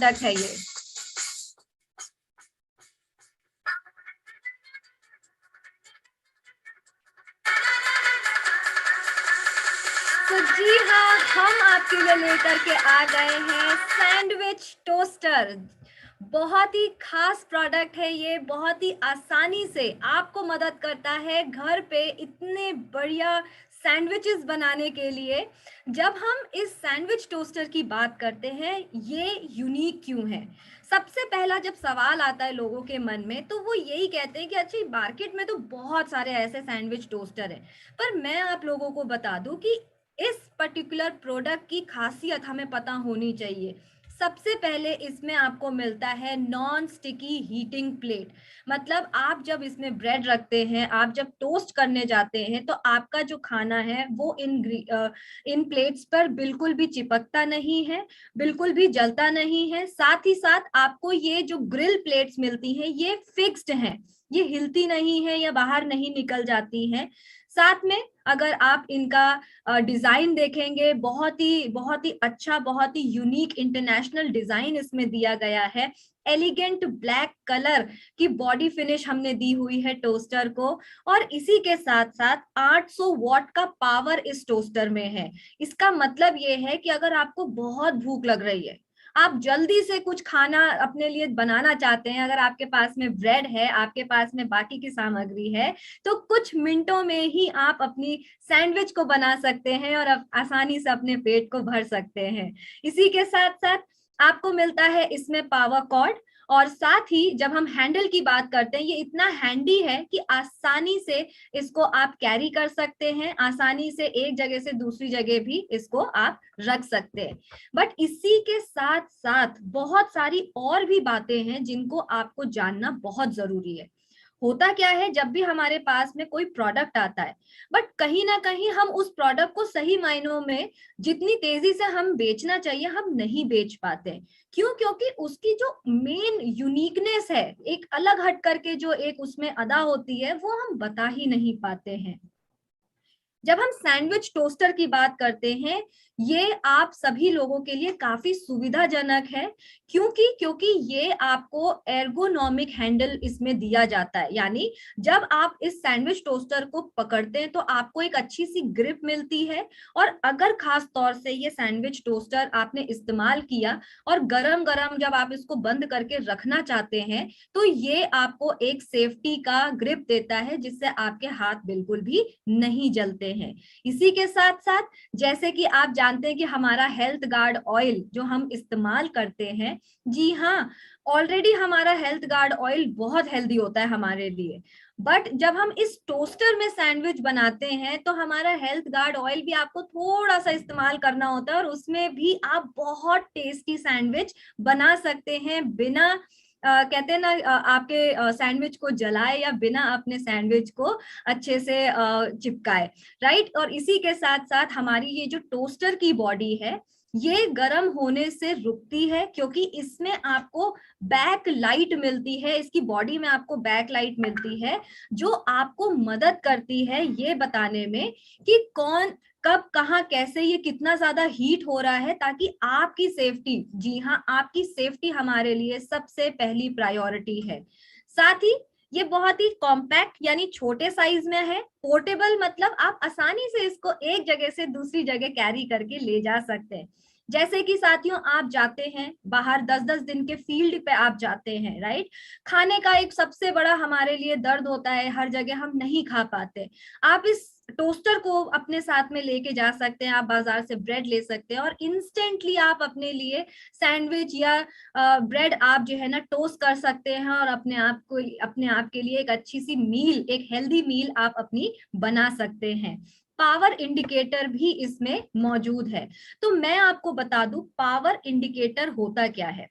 Product है ये। तो जी हाँ, हम आपके लिए लेकर के आ गए हैं सैंडविच टोस्टर। बहुत ही खास प्रोडक्ट है ये, बहुत ही आसानी से आपको मदद करता है घर पे इतने बढ़िया सैंडविचेस बनाने के लिए। जब हम इस सैंडविच टोस्टर की बात करते हैं, ये यूनिक क्यों है? सबसे पहला जब सवाल आता है लोगों के मन में, तो वो यही कहते हैं कि अच्छा, मार्केट में तो बहुत सारे ऐसे सैंडविच टोस्टर हैं। पर मैं आप लोगों को बता दूं कि इस पर्टिकुलर प्रोडक्ट की खासियत हमें पता होनी चाहिए। सबसे पहले इसमें आपको मिलता है नॉन स्टिकी हीटिंग प्लेट। मतलब आप जब इसमें ब्रेड रखते हैं, आप जब टोस्ट करने जाते हैं, तो आपका जो खाना है वो इन प्लेट्स पर बिल्कुल भी चिपकता नहीं है, बिल्कुल भी जलता नहीं है। साथ ही साथ आपको ये जो ग्रिल प्लेट्स मिलती हैं, ये फिक्स्ड हैं, ये हिलती नहीं है या बाहर नहीं निकल जाती हैं। साथ में अगर आप इनका डिजाइन देखेंगे, बहुत ही अच्छा, बहुत ही यूनिक इंटरनेशनल डिजाइन इसमें दिया गया है। एलिगेंट ब्लैक कलर की बॉडी फिनिश हमने दी हुई है टोस्टर को, और इसी के साथ साथ 800 वॉट का पावर इस टोस्टर में है। इसका मतलब ये है कि अगर आपको बहुत भूख लग रही है, आप जल्दी से कुछ खाना अपने लिए बनाना चाहते हैं, अगर आपके पास में ब्रेड है, आपके पास में बाकी की सामग्री है, तो कुछ मिनटों में ही आप अपनी सैंडविच को बना सकते हैं और आसानी से अपने पेट को भर सकते हैं। इसी के साथ साथ आपको मिलता है इसमें पावर कॉर्ड, और साथ ही जब हम हैंडल की बात करते हैं, ये इतना हैंडी है कि आसानी से इसको आप कैरी कर सकते हैं, आसानी से एक जगह से दूसरी जगह भी इसको आप रख सकते हैं। बट इसी के साथ साथ बहुत सारी और भी बातें हैं जिनको आपको जानना बहुत जरूरी है। होता क्या है, जब भी हमारे पास में कोई प्रोडक्ट आता है, बट कहीं ना कहीं हम उस प्रोडक्ट को सही मायनों में जितनी तेजी से हम बेचना चाहिए, हम नहीं बेच पाते। क्यों? क्योंकि उसकी जो मेन यूनिकनेस है, एक अलग हट करके जो एक उसमें अदा होती है, वो हम बता ही नहीं पाते हैं। जब हम सैंडविच टोस्टर की बात करते हैं, ये आप सभी लोगों के लिए काफी सुविधाजनक है। क्योंकि ये आपको एर्गोनॉमिक हैंडल इसमें दिया जाता है। यानी जब आप इस सैंडविच टोस्टर को पकड़ते हैं, तो आपको एक अच्छी सी ग्रिप मिलती है। और अगर खास तौर से ये सैंडविच टोस्टर आपने इस्तेमाल किया और गरम गरम जब आप इसको बंद करके रखना चाहते हैं, तो ये आपको एक सेफ्टी का ग्रिप देता है, जिससे आपके हाथ बिल्कुल भी नहीं जलते हैं। इसी के साथ साथ जैसे कि आप जानते हैं कि हमारा हेल्थ गार्ड ऑयल जो हम इस्तेमाल करते हैं, जी हाँ, ऑलरेडी हमारा हेल्थ गार्ड ऑयल बहुत हेल्दी होता है हमारे लिए। बट जब हम इस टोस्टर में सैंडविच बनाते हैं, तो हमारा हेल्थ गार्ड ऑयल भी आपको थोड़ा सा इस्तेमाल करना होता है, और उसमें भी आप बहुत टेस्टी सैंडविच बना सकते हैं, बिना कहते हैं ना, आपके सैंडविच को जलाए या बिना अपने सैंडविच को अच्छे से चिपकाए, राइट। और इसी के साथ साथ हमारी ये जो टोस्टर की बॉडी है, ये गर्म होने से रुकती है, क्योंकि इसमें आपको बैक लाइट मिलती है, इसकी बॉडी में आपको बैक लाइट मिलती है, जो आपको मदद करती है ये बताने में कि कौन कब कहाँ कैसे ये कितना ज्यादा हीट हो रहा है, ताकि आपकी सेफ्टी, जी हाँ, आपकी सेफ्टी हमारे लिए सबसे पहली प्रायोरिटी है। साथ ही ये बहुत ही कॉम्पैक्ट यानी छोटे साइज में है। पोर्टेबल मतलब आप आसानी से इसको एक जगह से दूसरी जगह कैरी करके ले जा सकते हैं। जैसे कि साथियों, आप जाते हैं बाहर 10-10 दिन के फील्ड पे आप जाते हैं, राइट। खाने का एक सबसे बड़ा हमारे लिए दर्द होता है, हर जगह हम नहीं खा पाते। आप इस टोस्टर को अपने साथ में लेके जा सकते हैं, आप बाजार से ब्रेड ले सकते हैं, और इंस्टेंटली आप अपने लिए सैंडविच या ब्रेड आप जो है ना टोस्ट कर सकते हैं, और अपने आप के लिए एक अच्छी सी मील, एक हेल्दी मील आप अपनी बना सकते हैं। पावर इंडिकेटर भी इसमें मौजूद है। तो मैं आपको बता दूं पावर इंडिकेटर होता क्या है।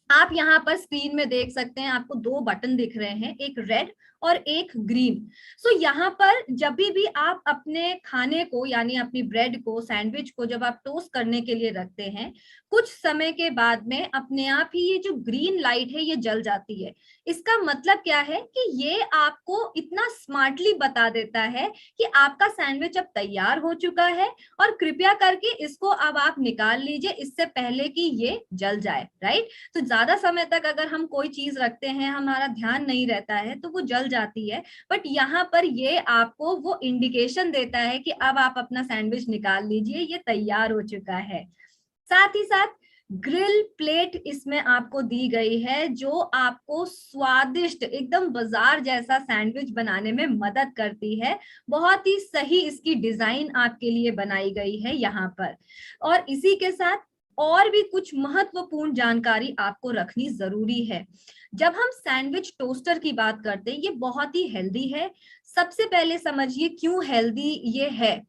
आप यहाँ पर स्क्रीन में देख सकते हैं, आपको दो बटन दिख रहे हैं, एक रेड और एक ग्रीन। सो यहाँ पर जब भी आप अपने खाने को यानी अपनी ब्रेड को, सैंडविच को जब आप टोस्ट करने के लिए रखते हैं, कुछ समय के बाद में अपने आप ही ये जो ग्रीन लाइट है ये जल जाती है। इसका मतलब क्या है कि ये आपको इतना स्मार्टली बता देता है कि आपका सैंडविच अब तैयार हो चुका है और कृपया करके इसको अब आप निकाल लीजिए इससे पहले कि ये जल जाए, राइट। तो ज्यादा समय तक अगर हम कोई चीज रखते हैं, हमारा ध्यान नहीं रहता है तो वो जल जाती है, बट यहाँ पर ये आपको वो इंडिकेशन देता है कि अब आप अपना सैंडविच निकाल लीजिए, ये तैयार हो चुका है। साथ ही साथ ग्रिल प्लेट इसमें आपको दी गई है जो आपको स्वादिष्ट एकदम बाजार जैसा सैंडविच बनाने में मदद करती है। बहुत ही सही इसकी डिजाइन आपके लिए बनाई गई है यहाँ पर। और इसी के साथ और भी कुछ महत्वपूर्ण जानकारी आपको रखनी जरूरी है। जब हम सैंडविच टोस्टर की बात करते हैं, ये बहुत ही हेल्दी है। सबसे पहले समझिए क्यों हेल्दी ये है।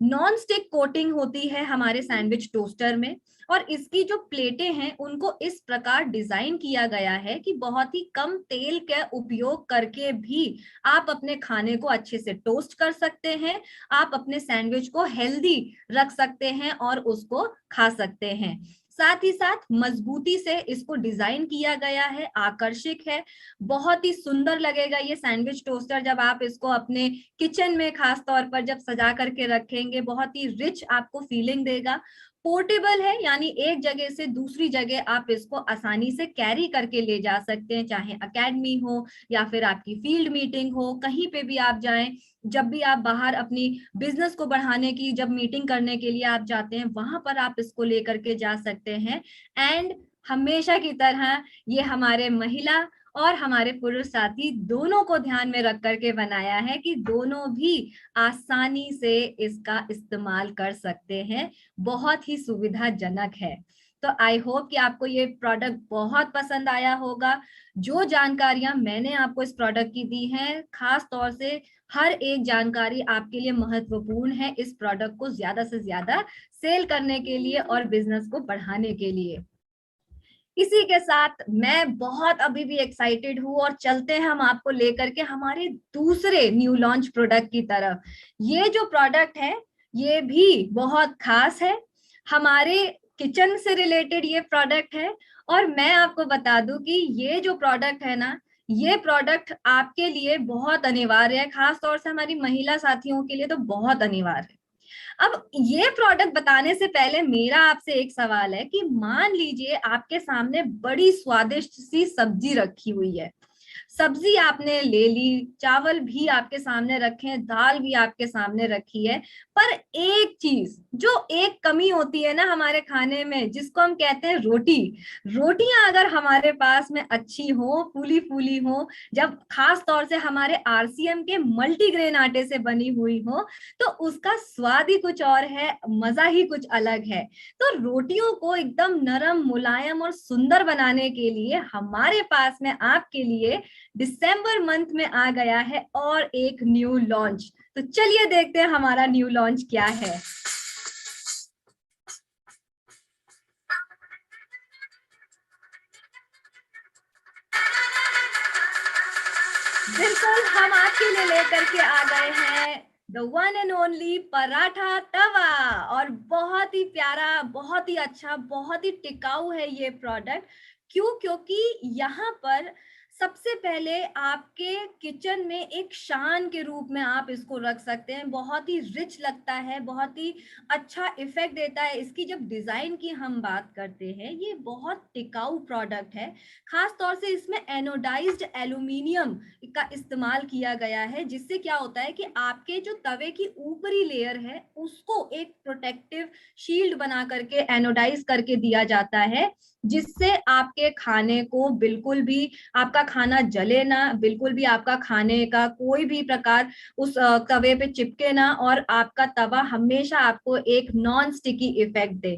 नॉन स्टिक कोटिंग होती है हमारे सैंडविच टोस्टर में, और इसकी जो प्लेटें हैं उनको इस प्रकार डिजाइन किया गया है कि बहुत ही कम तेल का उपयोग करके भी आप अपने खाने को अच्छे से टोस्ट कर सकते हैं, आप अपने सैंडविच को हेल्दी रख सकते हैं और उसको खा सकते हैं। साथ ही साथ मजबूती से इसको डिजाइन किया गया है, आकर्षक है, बहुत ही सुंदर लगेगा ये सैंडविच टोस्टर जब आप इसको अपने किचन में खास तौर पर जब सजा करके रखेंगे, बहुत ही रिच आपको फीलिंग देगा। पोर्टेबल है यानी एक जगह से दूसरी जगह आप इसको आसानी से कैरी करके ले जा सकते हैं, चाहे एकेडमी हो या फिर आपकी फील्ड मीटिंग हो, कहीं पे भी आप जाएं, जब भी आप बाहर अपनी बिजनेस को बढ़ाने की जब मीटिंग करने के लिए आप जाते हैं वहां पर आप इसको लेकर के जा सकते हैं। एंड हमेशा की तरह ये हमारे महिला और हमारे पुरुष साथी दोनों को ध्यान में रख करके बनाया है कि दोनों भी आसानी से इसका इस्तेमाल कर सकते हैं, बहुत ही सुविधाजनक है। तो आई होप कि आपको ये प्रोडक्ट बहुत पसंद आया होगा। जो जानकारियां मैंने आपको इस प्रोडक्ट की दी हैं, खास तौर से हर एक जानकारी आपके लिए महत्वपूर्ण है इस प्रोडक्ट को ज्यादा से ज्यादा सेल करने के लिए और बिजनेस को बढ़ाने के लिए। इसी के साथ मैं बहुत अभी भी एक्साइटेड हूँ और चलते हैं हम आपको लेकर के हमारे दूसरे न्यू लॉन्च प्रोडक्ट की तरफ। ये जो प्रोडक्ट है ये भी बहुत खास है, हमारे किचन से रिलेटेड ये प्रोडक्ट है। और मैं आपको बता दूं कि ये जो प्रोडक्ट है ना, ये प्रोडक्ट आपके लिए बहुत अनिवार्य है, खास तौर से हमारी महिला साथियों के लिए तो बहुत अनिवार्य है। अब ये प्रोडक्ट बताने से पहले मेरा आपसे एक सवाल है कि मान लीजिए आपके सामने बड़ी स्वादिष्ट सी सब्जी रखी हुई है, सब्जी आपने ले ली, चावल भी आपके सामने रखे हैं, दाल भी आपके सामने रखी है, पर एक चीज जो एक कमी होती है ना हमारे खाने में, जिसको हम कहते हैं रोटी, रोटियां अगर हमारे पास में अच्छी हो, फूली फूली हो, जब खास तौर से हमारे आरसीएम के मल्टीग्रेन आटे से बनी हुई हो, तो उसका स्वाद ही कुछ और है, मजा ही कुछ अलग है। तो रोटियों को एकदम नरम, मुलायम और सुंदर बनाने के लिए हमारे पास में आपके लिए दिसंबर मंथ में आ गया है और एक न्यू लॉन्च। तो चलिए देखते हैं हमारा न्यू लॉन्च क्या है। बिल्कुल, हम आपके लिए लेकर के आ गए हैं the one and only paratha tawa. और बहुत ही प्यारा, बहुत ही अच्छा, बहुत ही टिकाऊ है ये प्रोडक्ट। क्यों? क्योंकि यहाँ पर सबसे पहले आपके किचन में एक शान के रूप में आप इसको रख सकते हैं, बहुत ही रिच लगता है, बहुत ही अच्छा इफेक्ट देता है। इसकी जब डिजाइन की हम बात करते हैं, ये बहुत टिकाऊ प्रोडक्ट है, खास तौर से इसमें एनोडाइज्ड एल्यूमिनियम का इस्तेमाल किया गया है, जिससे क्या होता है कि आपके जो तवे की ऊपरी लेयर है उसको एक प्रोटेक्टिव शील्ड बना करके एनोडाइज करके दिया जाता है, जिससे आपके खाने को बिल्कुल भी आपका खाना जले ना, बिल्कुल भी आपका खाने का कोई भी प्रकार उस तवे पे चिपके ना, और आपका तवा हमेशा आपको एक नॉन स्टिकी इफेक्ट दे।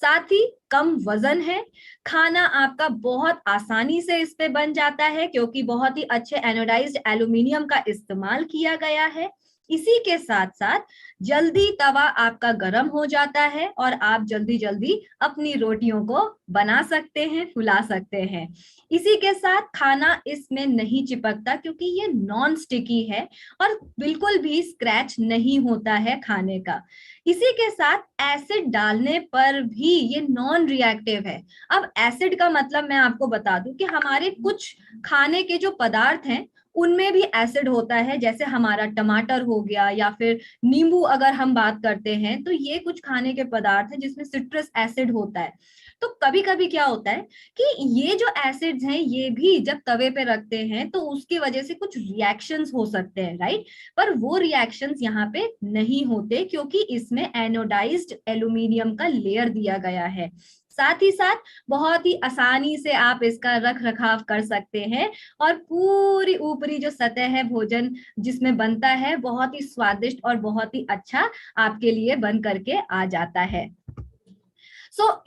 साथ ही कम वजन है, खाना आपका बहुत आसानी से इस पे बन जाता है क्योंकि बहुत ही अच्छे एनोडाइज्ड एल्यूमिनियम का इस्तेमाल किया गया है। इसी के साथ साथ जल्दी तवा आपका गर्म हो जाता है और आप जल्दी जल्दी अपनी रोटियों को बना सकते हैं, फुला सकते हैं। इसी के साथ खाना इसमें नहीं चिपकता क्योंकि ये नॉन स्टिकी है और बिल्कुल भी स्क्रैच नहीं होता है खाने का। इसी के साथ एसिड डालने पर भी ये नॉन रिएक्टिव है। अब एसिड का मतलब मैं आपको बता दूं कि हमारे कुछ खाने के जो पदार्थ हैं उनमें भी एसिड होता है, जैसे हमारा टमाटर हो गया या फिर नींबू अगर हम बात करते हैं, तो ये कुछ खाने के पदार्थ हैं जिसमें सिट्रस एसिड होता है। तो कभी कभी क्या होता है कि ये जो एसिड्स हैं ये भी जब तवे पे रखते हैं तो उसकी वजह से कुछ रिएक्शंस हो सकते हैं, राइट। पर वो रिएक्शंस यहाँ पे नहीं होते क्योंकि इसमें एनोडाइज्ड एल्यूमिनियम का लेयर दिया गया है। साथ ही साथ बहुत ही आसानी से आप इसका रख रखाव कर सकते हैं और पूरी ऊपरी जो सतह है भोजन जिसमें बनता है बहुत ही स्वादिष्ट और बहुत ही अच्छा आपके लिए बन करके आ जाता है।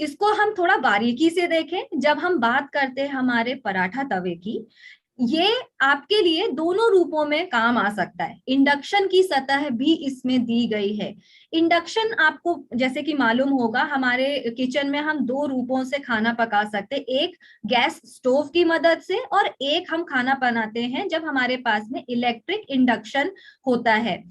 इसको हम थोड़ा बारीकी से देखें। जब हम बात करते हैं हमारे पराठा तवे की, ये आपके लिए दोनों रूपों में काम आ सकता है। इंडक्शन की सतह भी इसमें दी गई है। इंडक्शन आपको जैसे कि मालूम होगा, हमारे किचन में हम दो रूपों से खाना पका सकते हैं, एक गैस स्टोव की मदद से और एक हम खाना बनाते हैं जब हमारे पास में इलेक्ट्रिक इंडक्शन होता है।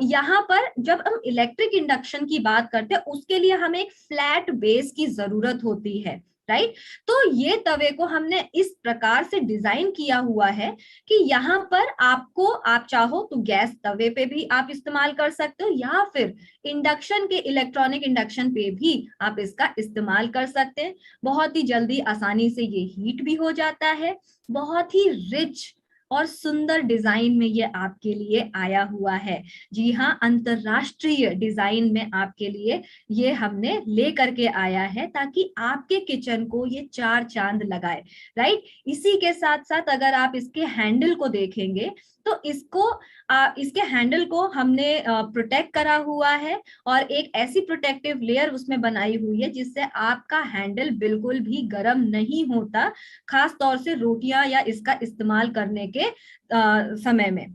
यहाँ पर जब हम इलेक्ट्रिक इंडक्शन की बात करते हैं उसके लिए हमें एक फ्लैट बेस की जरूरत होती है, राइट। तो ये तवे को हमने इस प्रकार से डिजाइन किया हुआ है कि यहाँ पर आपको, आप चाहो तो गैस तवे पे भी आप इस्तेमाल कर सकते हो या फिर इंडक्शन के इलेक्ट्रॉनिक इंडक्शन पे भी आप इसका इस्तेमाल कर सकते हैं। बहुत ही जल्दी आसानी से ये हीट भी हो जाता है। बहुत ही रिच और सुंदर डिजाइन में ये आपके लिए आया हुआ है। जी हाँ, अंतरराष्ट्रीय डिजाइन में आपके लिए ये हमने ले करके आया है ताकि आपके किचन को ये चार चांद लगाए, राइट। इसी के साथ साथ अगर आप इसके हैंडल को देखेंगे तो इसके हैंडल को हमने प्रोटेक्ट करा हुआ है और एक ऐसी प्रोटेक्टिव लेयर उसमें बनाई हुई है जिससे आपका हैंडल बिल्कुल भी गर्म नहीं होता, खास तौर से रोटियां या इसका इस्तेमाल करने के समय में।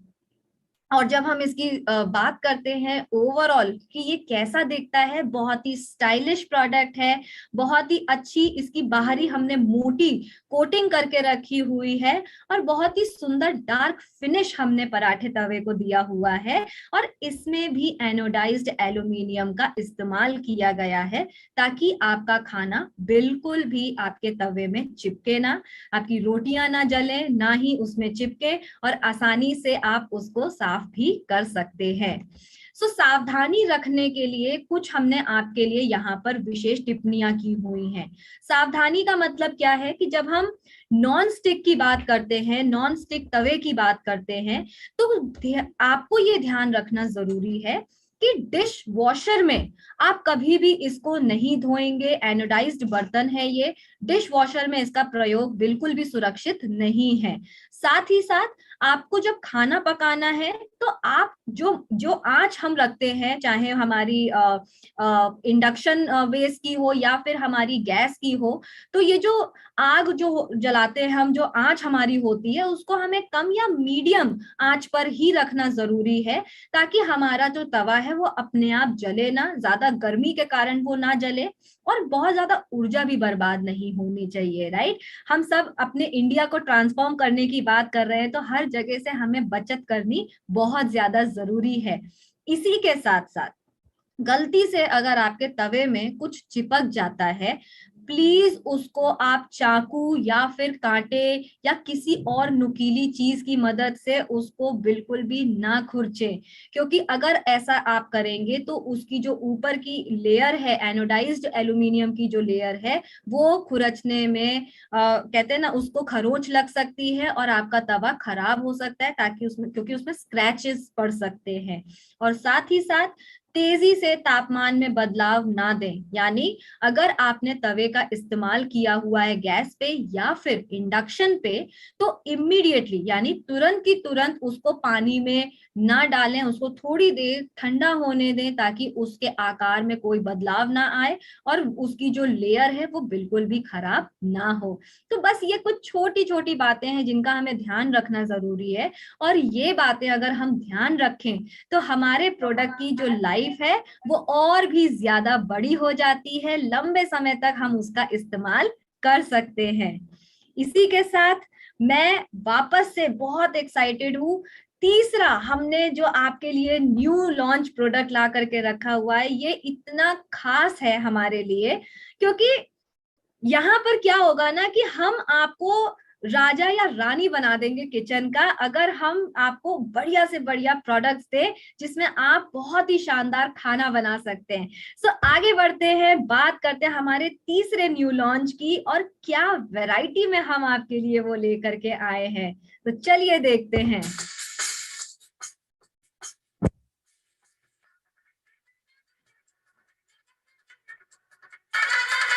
और जब हम इसकी बात करते हैं ओवरऑल कि ये कैसा दिखता है, बहुत ही स्टाइलिश प्रोडक्ट है। बहुत ही अच्छी इसकी बाहरी हमने मोटी कोटिंग करके रखी हुई है और बहुत ही सुंदर डार्क फिनिश हमने पराठे तवे को दिया हुआ है। और इसमें भी एनोडाइज्ड एल्यूमिनियम का इस्तेमाल किया गया है ताकि आपका खाना बिल्कुल भी आपके तवे में चिपके ना, आपकी रोटियां ना जले, ना ही उसमें चिपके, और आसानी से आप उसको साफ भी कर सकते हैं। सावधानी रखने के लिए कुछ हमने आपके लिए यहाँ पर विशेष टिप्पणियां की हुई हैं। सावधानी का मतलब क्या है कि जब हम नॉन स्टिक की बात करते हैं, नॉन स्टिक तवे की बात करते हैं, तो आपको ये ध्यान रखना जरूरी है कि डिश वॉशर में आप कभी भी इसको नहीं धोएंगे। एनोडाइज्ड बर्तन है ये, डिश वॉशर में इसका प्रयोग बिल्कुल भी सुरक्षित नहीं है। साथ ही साथ आपको जब खाना पकाना है तो आप जो जो आंच हम रखते हैं, चाहे हमारी इंडक्शन बेस की हो या फिर हमारी गैस की हो, तो ये जो आग जो जलाते हैं हम, जो आंच हमारी होती है उसको हमें कम या मीडियम आंच पर ही रखना जरूरी है ताकि हमारा जो तवा है वो अपने आप जले ना, ज्यादा गर्मी के कारण वो ना जले और बहुत ज्यादा ऊर्जा भी बर्बाद नहीं होनी चाहिए, राइट। हम सब अपने इंडिया को ट्रांसफॉर्म करने की बात कर रहे हैं तो हर जगह से हमें बचत करनी बहुत ज्यादा जरूरी है। इसी के साथ साथ गलती से अगर आपके तवे में कुछ चिपक जाता है, प्लीज उसको आप चाकू या फिर कांटे या किसी और नुकीली चीज की मदद से उसको बिल्कुल भी ना खुरचें, क्योंकि अगर ऐसा आप करेंगे तो उसकी जो ऊपर की लेयर है, एनोडाइज्ड एल्यूमिनियम की जो लेयर है, वो खुरचने में कहते हैं ना, उसको खरोंच लग सकती है और आपका तवा खराब हो सकता है ताकि उसमें, क्योंकि उसमें स्क्रैचेस पड़ सकते हैं। और साथ ही साथ तेजी से तापमान में बदलाव ना दें। यानी अगर आपने तवे का इस्तेमाल किया हुआ है गैस पे या फिर इंडक्शन पे, तो इमीडिएटली यानी तुरंत की तुरंत उसको पानी में ना डालें, उसको थोड़ी देर ठंडा होने दें ताकि उसके आकार में कोई बदलाव ना आए और उसकी जो लेयर है वो बिल्कुल भी खराब ना हो। तो बस ये कुछ छोटी छोटी बातें हैं जिनका हमें ध्यान रखना जरूरी है, और ये बातें अगर हम ध्यान रखें तो हमारे प्रोडक्ट की जो लाइफ है वो और भी ज्यादा बड़ी हो जाती है, लंबे समय तक हम उसका इस्तेमाल कर सकते हैं। इसी के साथ मैं वापस से बहुत एक्साइटेड हूँ। तीसरा हमने जो आपके लिए न्यू लॉन्च प्रोडक्ट ला करके रखा हुआ है, ये इतना खास है हमारे लिए, क्योंकि यहाँ पर क्या होगा ना कि हम आपको राजा या रानी बना देंगे किचन का, अगर हम आपको बढ़िया से बढ़िया प्रोडक्ट्स दे जिसमें आप बहुत ही शानदार खाना बना सकते हैं। सो आगे बढ़ते हैं, बात करते हैं हमारे तीसरे न्यू लॉन्च की और क्या वैरायटी में हम आपके लिए वो लेकर के आए हैं। तो चलिए देखते हैं।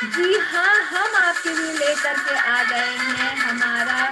जी हाँ, हम आपके लिए लेकर के आ गए हैं हमारा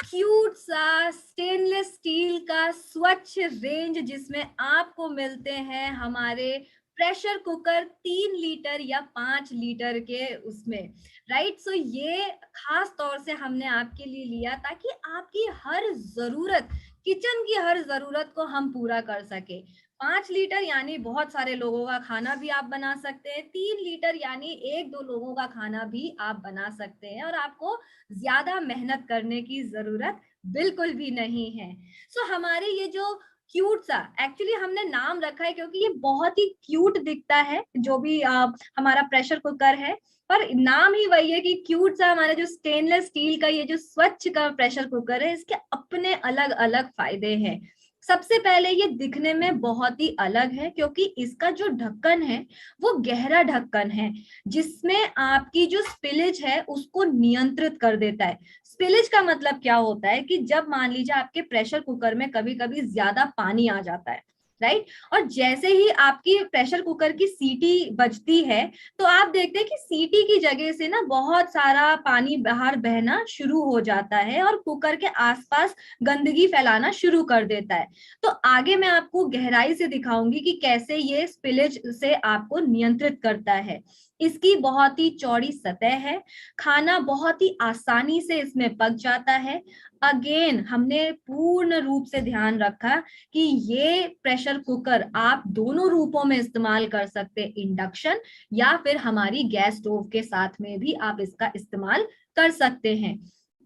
क्यूट सा स्टेनलेस स्टील का स्वच्छ रेंज, जिसमें आपको मिलते हैं हमारे प्रेशर कुकर 3 लीटर या 5 लीटर के उसमें, राइट। सो ये खास तौर से हमने आपके लिए लिया ताकि आपकी हर जरूरत, किचन की हर जरूरत को हम पूरा कर सके। 5 लीटर यानी बहुत सारे लोगों का खाना भी आप बना सकते हैं, 3 लीटर यानी 1-2 लोगों का खाना भी आप बना सकते हैं, और आपको ज्यादा मेहनत करने की जरूरत बिल्कुल भी नहीं है। सो हमारे ये जो क्यूट सा, एक्चुअली हमने नाम रखा है क्योंकि ये बहुत ही क्यूट दिखता है, जो भी हमारा प्रेशर कुकर है, पर नाम ही वही है कि क्यूट सा। हमारा जो स्टेनलेस स्टील का ये जो स्वच्छ का प्रेशर कुकर है, इसके अपने अलग अलग फायदे हैं। सबसे पहले ये दिखने में बहुत ही अलग है क्योंकि इसका जो ढक्कन है वो गहरा ढक्कन है, जिसमें आपकी जो स्पिलेज है उसको नियंत्रित कर देता है। स्पिलेज का मतलब क्या होता है कि जब मान लीजिए आपके प्रेशर कुकर में कभी कभी ज्यादा पानी आ जाता है, राइट, और जैसे ही आपकी प्रेशर कुकर की सीटी बजती है तो आप देखते हैं कि सीटी की जगह से ना बहुत सारा पानी बाहर बहना शुरू हो जाता है और कुकर के आसपास गंदगी फैलाना शुरू कर देता है। तो आगे मैं आपको गहराई से दिखाऊंगी कि कैसे ये स्पिलेज से आपको नियंत्रित करता है। इसकी बहुत ही चौड़ी सतह है, खाना बहुत ही आसानी से इसमें पक जाता है। अगेन हमने पूर्ण रूप से ध्यान रखा कि ये प्रेशर कुकर आप दोनों रूपों में इस्तेमाल कर सकते हैं, इंडक्शन या फिर हमारी गैस स्टोव के साथ में भी आप इसका इस्तेमाल कर सकते हैं।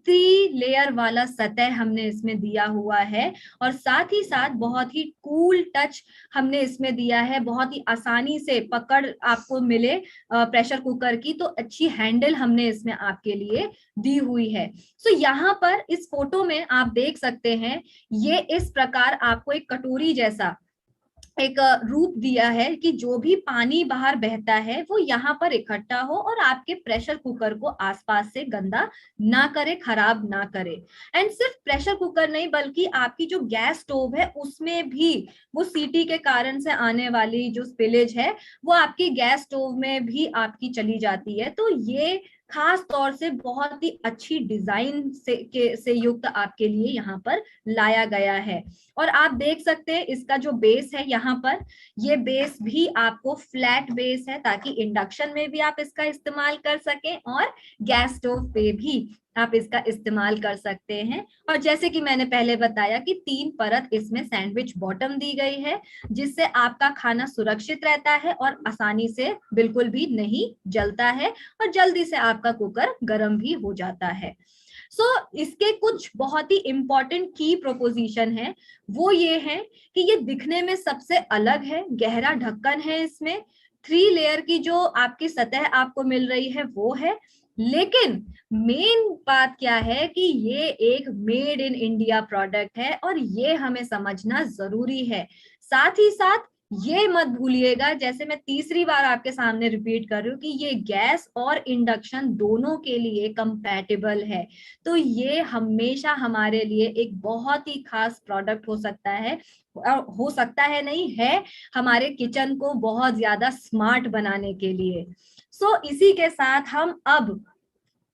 3 लेयर वाला सतह हमने इसमें दिया हुआ है, और साथ ही साथ बहुत ही कूल टच हमने इसमें दिया है, बहुत ही आसानी से पकड़ आपको मिले प्रेशर कुकर की, तो अच्छी हैंडल हमने इसमें आपके लिए दी हुई है। सो यहाँ पर इस फोटो में आप देख सकते हैं, ये इस प्रकार आपको एक कटोरी जैसा एक रूप दिया है कि जो भी पानी बाहर बहता है वो यहाँ पर इकट्ठा हो और आपके प्रेशर कुकर को आसपास से गंदा ना करे, खराब ना करे। एंड सिर्फ प्रेशर कुकर नहीं बल्कि आपकी जो गैस स्टोव है उसमें भी वो सीटी के कारण से आने वाली जो स्पिलेज है वो आपकी गैस स्टोव में भी आपकी चली जाती है। तो ये खास तौर से बहुत ही अच्छी डिजाइन से युक्त आपके लिए यहाँ पर लाया गया है। और आप देख सकते हैं इसका जो बेस है यहाँ पर, ये बेस भी आपको फ्लैट बेस है ताकि इंडक्शन में भी आप इसका इस्तेमाल कर सकें और गैस स्टोव पे भी आप इसका इस्तेमाल कर सकते हैं। और जैसे कि मैंने पहले बताया कि 3 परत इसमें सैंडविच बॉटम दी गई है, जिससे आपका खाना सुरक्षित रहता है और आसानी से बिल्कुल भी नहीं जलता है और जल्दी से आपका कुकर गर्म भी हो जाता है। इसके कुछ बहुत ही इंपॉर्टेंट की प्रोपोजिशन है, वो ये है कि ये दिखने में सबसे अलग है, गहरा ढक्कन है इसमें, 3 लेयर की जो आपकी सतह आपको मिल रही है वो है, लेकिन मेन बात क्या है कि ये एक मेड इन इंडिया प्रोडक्ट है और ये हमें समझना जरूरी है। साथ ही साथ ये मत भूलिएगा, जैसे मैं तीसरी बार आपके सामने रिपीट कर रही हूँ कि ये गैस और इंडक्शन दोनों के लिए कंपैटिबल है। तो ये हमेशा हमारे लिए एक बहुत ही खास प्रोडक्ट हो सकता है, और हो सकता है नहीं है, हमारे किचन को बहुत ज्यादा स्मार्ट बनाने के लिए। इसी के साथ हम अब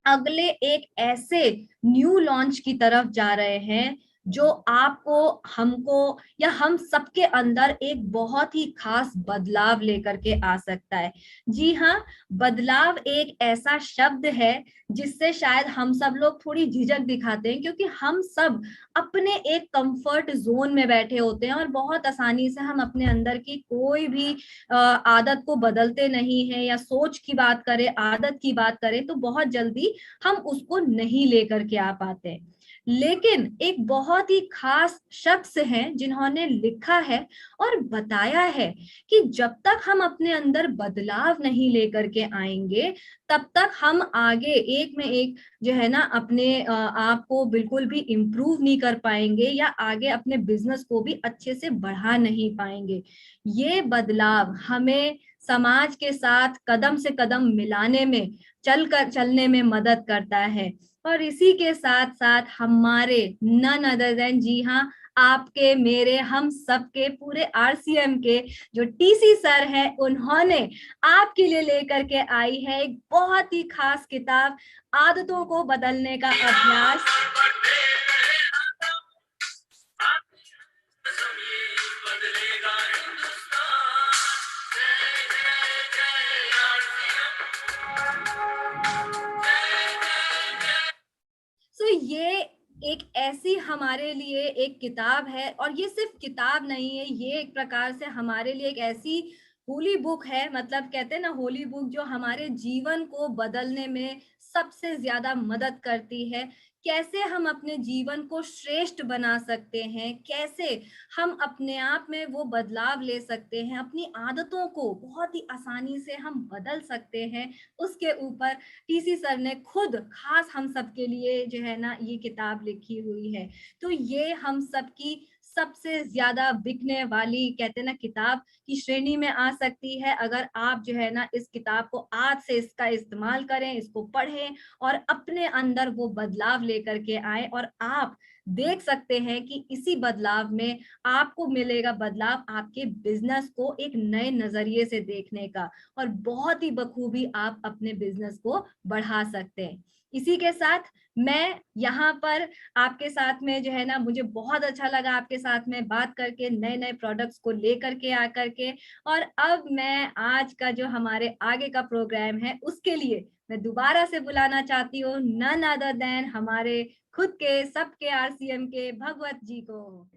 अगले एक ऐसे न्यू लॉन्च की तरफ जा रहे हैं जो आपको, हमको या हम सबके अंदर एक बहुत ही खास बदलाव लेकर के आ सकता है। जी हाँ, बदलाव एक ऐसा शब्द है जिससे शायद हम सब लोग थोड़ी झिझक दिखाते हैं, क्योंकि हम सब अपने एक कंफर्ट जोन में बैठे होते हैं और बहुत आसानी से हम अपने अंदर की कोई भी आदत को बदलते नहीं है, या सोच की बात करें, आदत की बात करें, तो बहुत जल्दी हम उसको नहीं लेकर के आ पाते। लेकिन एक बहुत ही खास शख्स हैं जिन्होंने लिखा है और बताया है कि जब तक हम अपने अंदर बदलाव नहीं लेकर के आएंगे, तब तक हम आगे एक में एक जो है ना अपने आप को बिल्कुल भी इम्प्रूव नहीं कर पाएंगे, या आगे अपने बिजनेस को भी अच्छे से बढ़ा नहीं पाएंगे। ये बदलाव हमें समाज के साथ कदम से कदम मिलाने में, चलने में मदद करता है। और इसी के साथ साथ हमारे नन अदर देन, जी हाँ, आपके, मेरे, हम सबके पूरे आरसीएम के जो टीसी सर है, उन्होंने आपके लिए लेकर के आई है एक बहुत ही खास किताब, आदतों को बदलने का अभ्यास। ये एक ऐसी हमारे लिए एक किताब है, और ये सिर्फ किताब नहीं है, ये एक प्रकार से हमारे लिए एक ऐसी होली बुक है, मतलब कहते हैं ना होली बुक, जो हमारे जीवन को बदलने में सबसे ज्यादा मदद करती है। कैसे हम अपने जीवन को श्रेष्ठ बना सकते हैं, कैसे हम अपने आप में वो बदलाव ले सकते हैं, अपनी आदतों को बहुत ही आसानी से हम बदल सकते हैं, उसके ऊपर टीसी सर ने खुद खास हम सबके लिए जो है ना ये किताब लिखी हुई है। तो ये हम सबकी सबसे ज्यादा बिकने वाली, कहते हैं ना, किताब की श्रेणी में आ सकती है, अगर आप जो है ना इस किताब को आज से इसका इस्तेमाल करें, इसको पढ़ें और अपने अंदर वो बदलाव लेकर के आए, और आप देख सकते हैं कि इसी बदलाव में आपको मिलेगा बदलाव आपके बिजनेस को एक नए नजरिए से देखने का, और बहुत ही बखूबी आप अपने बिजनेस को बढ़ा सकते हैं। इसी के साथ मैं यहाँ पर आपके साथ में जो है ना, मुझे बहुत अच्छा लगा आपके साथ में बात करके, नए नए प्रोडक्ट्स को लेकर के आकर के। और अब मैं आज का जो हमारे आगे का प्रोग्राम है उसके लिए मैं दोबारा से बुलाना चाहती हूँ नन अदर देन हमारे खुद के सबके आरसीएम के भगवत जी को।